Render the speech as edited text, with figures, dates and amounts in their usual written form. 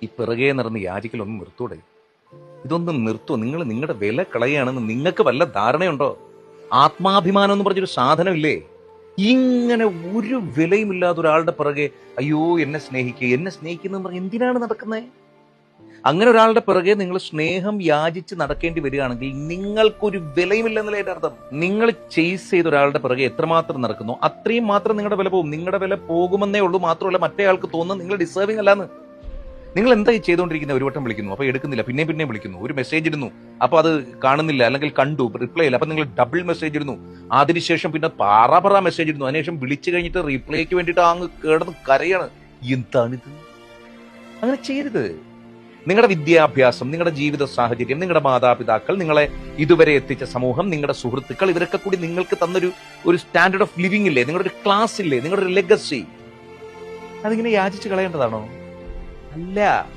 ഈ പിറകെ നടന്ന് യാചിക്കലൊന്നും നിർത്തൂടെ? ഇതൊന്നും നിർത്തോ? നിങ്ങൾ നിങ്ങളുടെ വില കളയാണെന്ന് നിങ്ങൾക്ക് വല്ല ധാരണയുണ്ടോ? ആത്മാഭിമാനം എന്ന് പറഞ്ഞൊരു സാധനമില്ലേ? ഇങ്ങനെ ഒരു വിലയുമില്ലാത്ത ഒരാളുടെ പിറകെ അയ്യോ എന്നെ സ്നേഹിക്കുന്ന പറഞ്ഞ് എന്തിനാണ് നടക്കുന്നത്? അങ്ങനെ ഒരാളുടെ പിറകെ നിങ്ങൾ സ്നേഹം യാചിച്ച് നടക്കേണ്ടി വരികയാണെങ്കിൽ നിങ്ങൾക്കൊരു വിലയുമില്ലെന്നല്ലേ എന്റെ അർത്ഥം. നിങ്ങൾ ചേസ് ചെയ്ത ഒരാളുടെ പിറകെ എത്രമാത്രം നടക്കുന്നോ അത്രയും മാത്രം നിങ്ങളുടെ വില പോകും. നിങ്ങളുടെ വില പോകുമെന്നേ ഉള്ളൂ. മാത്രമല്ല മറ്റേ ആൾക്ക് തോന്നുന്നത് നിങ്ങൾ ഡിസേർവിംഗ് അല്ലാന്ന്. നിങ്ങൾ എന്താ ചെയ്തുകൊണ്ടിരിക്കുന്നത്? ഒരു വട്ടം വിളിക്കുന്നു, അപ്പൊ എടുക്കുന്നില്ല, പിന്നെയും വിളിക്കുന്നു. ഒരു മെസ്സേജ് ഇടുന്നു, അപ്പൊ അത് കാണുന്നില്ല, അല്ലെങ്കിൽ കണ്ടു റിപ്ലൈ ഇല്ല, അപ്പൊ നിങ്ങൾ ഡബിൾ മെസ്സേജ് ഇടുന്നു. അതിനുശേഷം പിന്നെ പാറ മെസ്സേജ് ഇടുന്നു. അതിനുശേഷം വിളിച്ചു കഴിഞ്ഞിട്ട് റിപ്ലൈക്ക് വേണ്ടിയിട്ട് അങ്ങ് കിടന്ന് കരയാണ്. എന്താണിത്? അങ്ങനെ ചെയ്യരുത്. നിങ്ങളുടെ വിദ്യാഭ്യാസം, നിങ്ങളുടെ ജീവിത സാഹചര്യം, നിങ്ങളുടെ മാതാപിതാക്കൾ, നിങ്ങളെ ഇതുവരെ എത്തിച്ച സമൂഹം, നിങ്ങളുടെ സുഹൃത്തുക്കൾ, ഇവരൊക്കെ കൂടി നിങ്ങൾക്ക് തന്നൊരു സ്റ്റാൻഡേർഡ് ഓഫ് ലിവിംഗ് ഇല്ലേ? നിങ്ങളുടെ ഒരു ക്ലാസ് ഇല്ലേ? നിങ്ങളുടെ ഒരു ലെഗസി. അതിങ്ങനെ യാചിച്ച് കളയേണ്ടതാണോ? അല്ല.